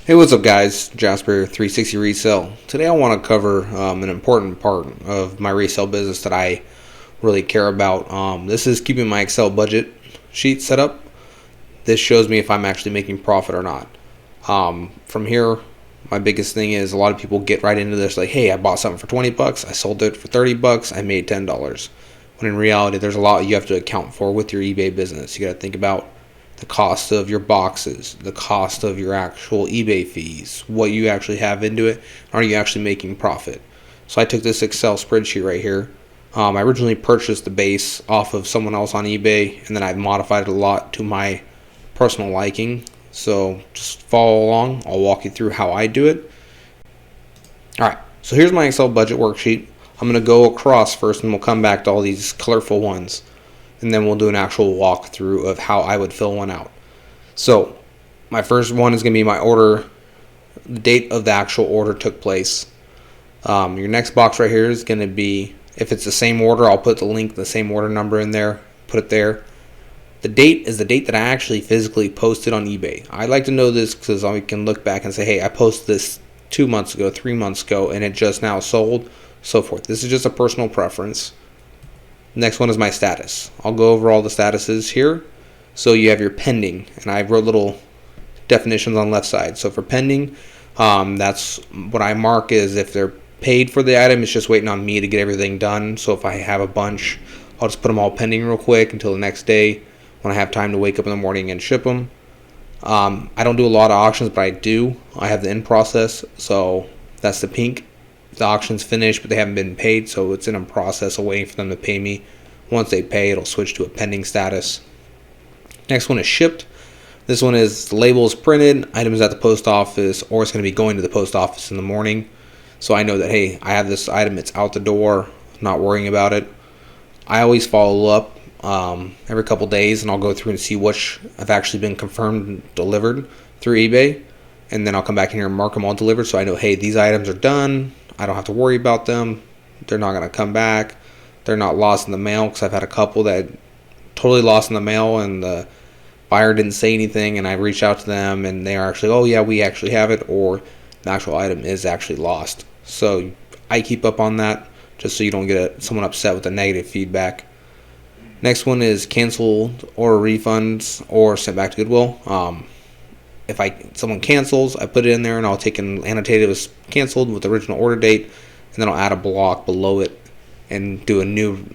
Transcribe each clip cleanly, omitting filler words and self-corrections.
Hey, what's up, guys? Jasper, 360 Resale. Today I want to cover an important part of my resale business that I really care about. This is keeping my Excel budget sheet set up. This shows me if I'm actually making profit or not. From here, my biggest thing is a lot of people get right into this like, hey, I bought something for 20 bucks, I sold it for 30 bucks, I made $10. When in reality, there's a lot you have to account for with your eBay business. You got to think about the cost of your boxes, the cost of your actual eBay fees, what you actually have into it, are you actually making profit? So I took this Excel spreadsheet right here. I originally purchased the base off of someone else on eBay, and then I've modified it a lot to my personal liking. So just follow along. I'll walk you through how I do it. Alright, so here's my Excel budget worksheet. I'm going to go across first, and we'll come back to all these colorful ones. And then we'll do an actual walkthrough of how I would fill one out. So my first one is going to be my order, the date of the actual order took place. Your next box right here is going to be, if it's the same order, I'll put the link, the same order number in there, put it there. The date is the date that I actually physically posted on eBay. I like to know this because I can look back and say, hey, I posted this 2 months ago, 3 months ago, and it just now sold, so forth. This is just a personal preference. Next one is my status. I'll go over all the statuses here. So you have your pending, and I wrote little definitions on the left side. So for pending, that's what I mark is if they're paid for the item, it's just waiting on me to get everything done. So if I have a bunch, I'll just put them all pending real quick until the next day when I have time to wake up in the morning and ship them. I don't do a lot of auctions, but I do. I have the in process, so that's the pink. The auction's finished, but they haven't been paid, so it's in a process of waiting for them to pay me. Once they pay, it'll switch to a pending status. Next one is shipped. This one is the label is printed, items at the post office, or it's going to be going to the post office in the morning. So I know that, hey, I have this item, it's out the door, not worrying about it. I always follow up every couple days, and I'll go through and see which have actually been confirmed and delivered through eBay. And then I'll come back in here and mark them all delivered, so I know, hey, these items are done. I don't have to worry about them. They're not going to come back. They're not lost in the mail, because I've had a couple that totally lost in the mail and the buyer didn't say anything, and I reached out to them and they are actually, oh yeah, we actually have it, or the actual item is actually lost. So I keep up on that just so you don't get someone upset with the negative feedback. Next one is canceled or refunds or sent back to Goodwill. If someone cancels, I put it in there and I'll take and annotate it as canceled with the original order date, and then I'll add a block below it and do a new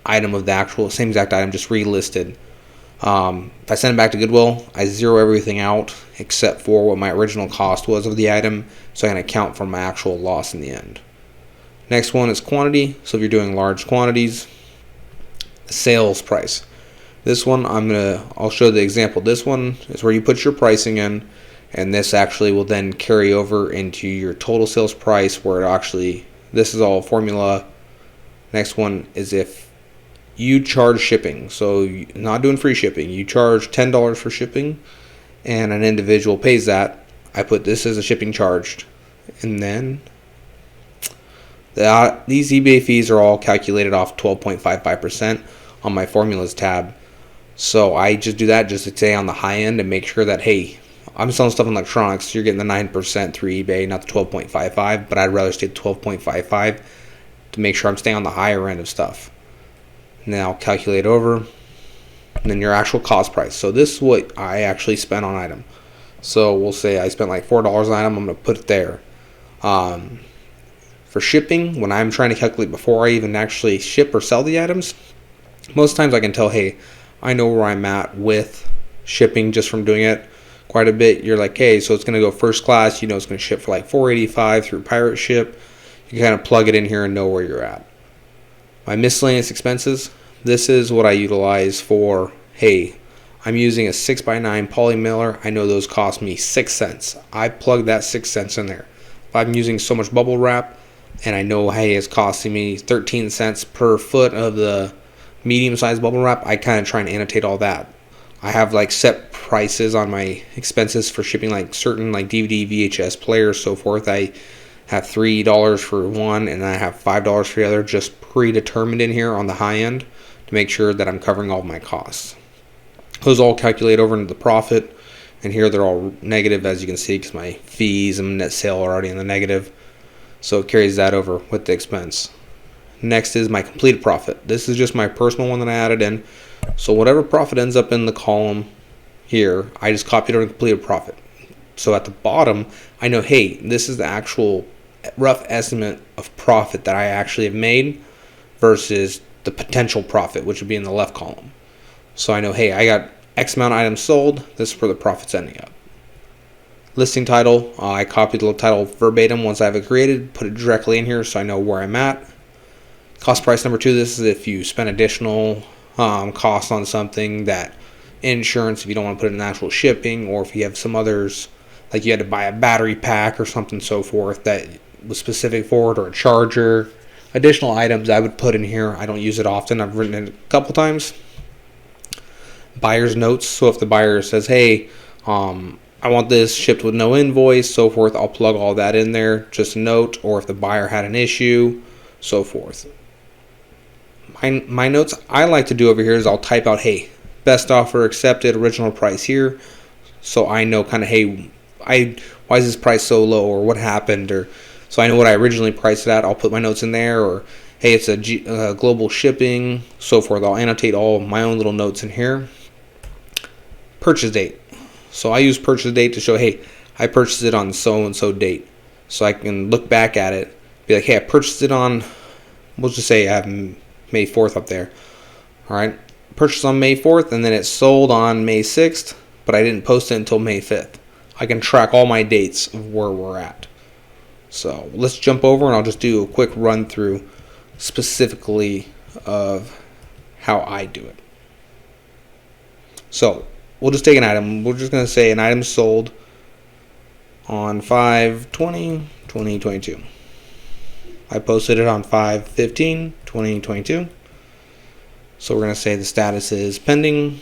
item of the actual same exact item, just relisted. If I send it back to Goodwill, I zero everything out except for what my original cost was of the item, so I can account for my actual loss in the end. Next one is quantity. So if you're doing large quantities, sales price. This one I'll show the example. This one is where you put your pricing in, and this actually will then carry over into your total sales price, where it actually, this is all formula. Next one is if you charge shipping. So you're not doing free shipping. You charge $10 for shipping and an individual pays that. I put this as a shipping charged. And then these eBay fees are all calculated off 12.55% on my formulas tab. So I just do that just to stay on the high end and make sure that, hey, I'm selling stuff in electronics, so you're getting the 9% through eBay, not the 12.55, but I'd rather stay at 12.55 to make sure I'm staying on the higher end of stuff. And then I'll calculate over, and then your actual cost price. So this is what I actually spent on item. So we'll say I spent like $4 an item, I'm going to put it there. For shipping, when I'm trying to calculate before I even actually ship or sell the items, most times I can tell, hey, I know where I'm at with shipping just from doing it quite a bit. You're like, hey, so it's going to go first class. You know it's going to ship for like $4.85 through pirate ship. You kind of plug it in here and know where you're at. My miscellaneous expenses, this is what I utilize for, hey, I'm using a 6x9 poly mailer. I know those cost me 6 cents. I plug that 6 cents in there. If I'm using so much bubble wrap and I know, hey, it's costing me 13 cents per foot of the medium-sized bubble wrap, I kind of try and annotate all that. I have like set prices on my expenses for shipping like certain like DVD, VHS players, so forth. I have $3 for one and I have $5 for the other, just predetermined in here on the high end to make sure that I'm covering all my costs. Those all calculate over into the profit, And here they're all negative, as you can see, because my fees and net sale are already in the negative. So it carries that over with the expense. Next is my completed profit. This is just my personal one that I added in. So whatever profit ends up in the column here, I just copied over the completed profit. So at the bottom, I know, hey, this is the actual rough estimate of profit that I actually have made versus the potential profit, which would be in the left column. So I know, hey, I got X amount of items sold. This is where the profit's ending up. Listing title, I copied the title verbatim once I have it created, put it directly in here so I know where I'm at. Cost price number 2, this is if you spend additional cost on something, that insurance, if you don't want to put it in actual shipping, or if you have some others, like you had to buy a battery pack or something so forth that was specific for it, or a charger. Additional items I would put in here. I don't use it often. I've written it a couple times. Buyer's notes, so if the buyer says, hey, I want this shipped with no invoice, so forth, I'll plug all that in there, just a note, or if the buyer had an issue, so forth. My notes I like to do over here is I'll type out, hey, best offer accepted, original price here, so I know kind of, hey, why is this price so low, or what happened, or so I know what I originally priced it at. I'll put my notes in there, or hey, it's a global shipping, so forth. I'll annotate all my own little notes in here. Purchase date. So I use purchase date to show, hey, I purchased it on so-and-so date. So I can look back at it, be like, hey, I purchased it on, we'll just say I have May 4th up there. All right, purchased on May 4th, and then it sold on May 6th, but I didn't post it until May 5th. I can track all my dates of where we're at. So let's jump over and I'll just do a quick run through specifically of how I do it. So we'll just take an item. We're just going to say an item sold on 5/20/2022. I posted it on 5/15/2022. So we're going to say the status is pending.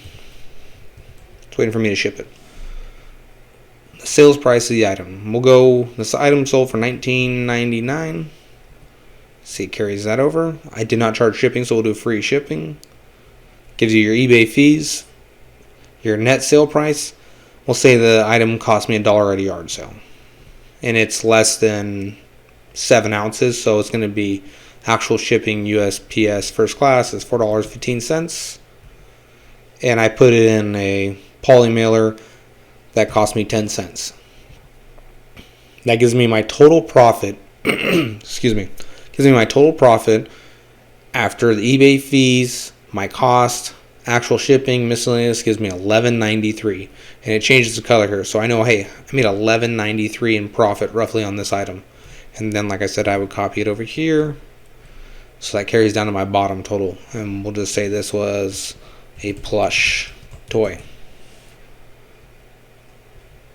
It's waiting for me to ship it. The sales price of the item. We'll go, this item sold for $19.99. See, it carries that over. I did not charge shipping, so we'll do free shipping. Gives you your eBay fees. Your net sale price. We'll say the item cost me $1 at a yard sale. And it's less than 7 ounces, so it's going to be actual shipping USPS first class is $4.15. And I put it in a poly mailer that cost me 10 cents. That gives me my total profit. Excuse me. Gives me my total profit after the eBay fees, my cost, actual shipping, miscellaneous, gives me $11.93. And it changes the color here. So I know, hey, I made $11.93 in profit roughly on this item. And then, like I said, I would copy it over here. So that carries down to my bottom total. And we'll just say this was a plush toy.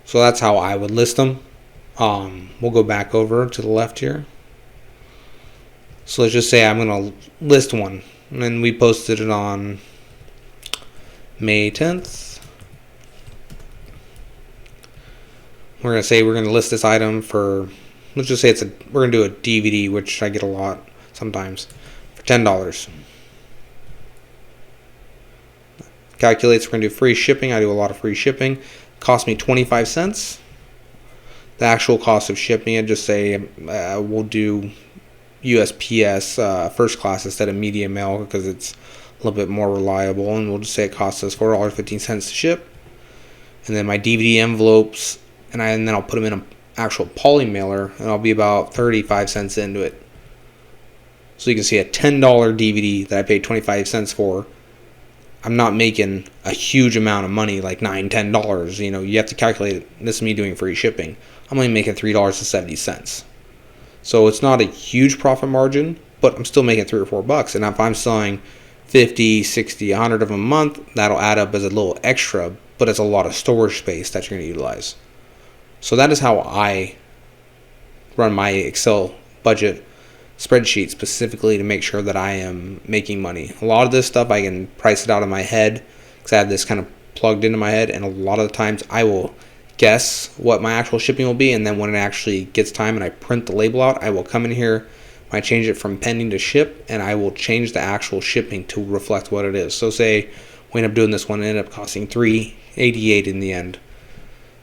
So that's how I would list them. We'll go back over to the left here. So let's just say I'm going to list one. And then we posted it on May 10th. We're going to say we're going to list this item for, let's just say we're going to do a DVD, which I get a lot sometimes, for $10. Calculates, we're going to do free shipping. I do a lot of free shipping. Cost me 25 cents. The actual cost of shipping it, just say we'll do USPS first class instead of media mail because it's a little bit more reliable, and we'll just say it costs us $4.15 to ship. And then my DVD envelopes, and then I'll put them in an actual poly mailer, and I'll be about 35 cents into it. So you can see a $10 DVD that I paid 25 cents for. I'm not making a huge amount of money, like $9, $10. You know, you have to calculate it. This is me doing free shipping. I'm only making $3.70. So it's not a huge profit margin, but I'm still making $3 or $4. And if I'm selling 50, 60, 100 of them a month, that'll add up as a little extra, but it's a lot of storage space that you're going to utilize. So that is how I run my Excel budget spreadsheet specifically to make sure that I am making money. A lot of this stuff I can price it out in my head because I have this kind of plugged into my head, and a lot of the times I will guess what my actual shipping will be, and then when it actually gets time and I print the label out, I will come in here, I change it from pending to ship, and I will change the actual shipping to reflect what it is. So say we end up doing this one, it ended up costing $3.88 in the end.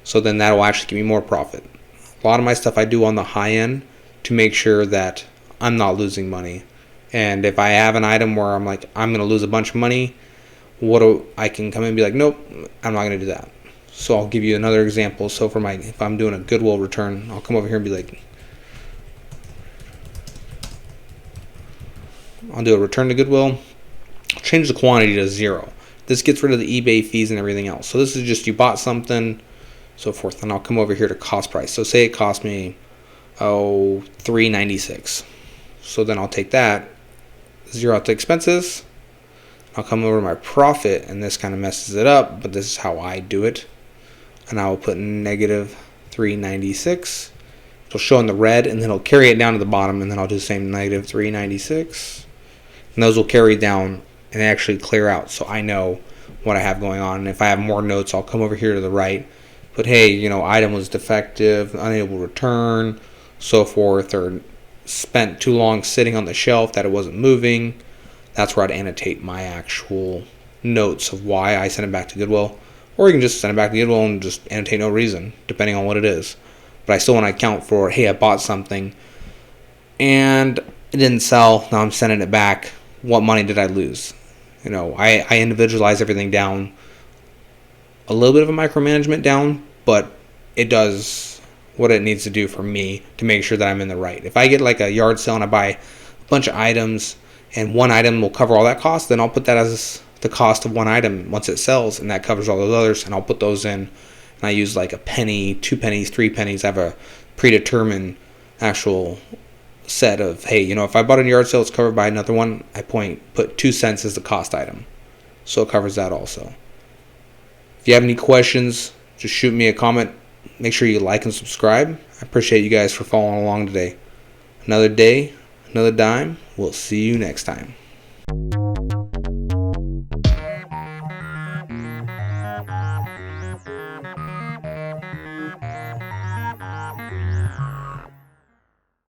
So then that will actually give me more profit. A lot of my stuff I do on the high end to make sure that I'm not losing money. And if I have an item where I'm like, I'm going to lose a bunch of money, I can come in and be like, nope, I'm not going to do that. So I'll give you another example. So if I'm doing a Goodwill return, I'll come over here and be like, I'll do a return to Goodwill. I'll change the quantity to 0. This gets rid of the eBay fees and everything else. So this is just you bought something, so forth. And I'll come over here to cost price. So say it cost me $3.96. So then I'll take that, 0 out the expenses. I'll come over to my profit, and this kind of messes it up, but this is how I do it. And I will put negative 396. It'll show in the red, and then it'll carry it down to the bottom, and then I'll do the same, negative 396. And those will carry down and actually clear out, so I know what I have going on. And if I have more notes, I'll come over here to the right, but hey, item was defective, unable to return, so forth, or spent too long sitting on the shelf that it wasn't moving. That's where I'd annotate my actual notes of why I sent it back to Goodwill. Or you can just send it back to Goodwill and just annotate no reason, depending on what it is. But I still want to account for, hey, I bought something and it didn't sell. Now I'm sending it back. What money did I lose? I individualize everything down. A little bit of a micromanagement down, but it does what it needs to do for me to make sure that I'm in the right. If I get like a yard sale and I buy a bunch of items and one item will cover all that cost, then I'll put that as the cost of one item once it sells, and that covers all those others, and I'll put those in. And I use like a penny, 2 pennies, 3 pennies. I have a predetermined actual set of, hey, if I bought a yard sale, it's covered by another one. I put 2 cents as the cost item, so it covers that also. If you have any questions, just shoot me a comment. Make sure you like and subscribe. I appreciate you guys for following along today. Another day, another dime. We'll see you next time.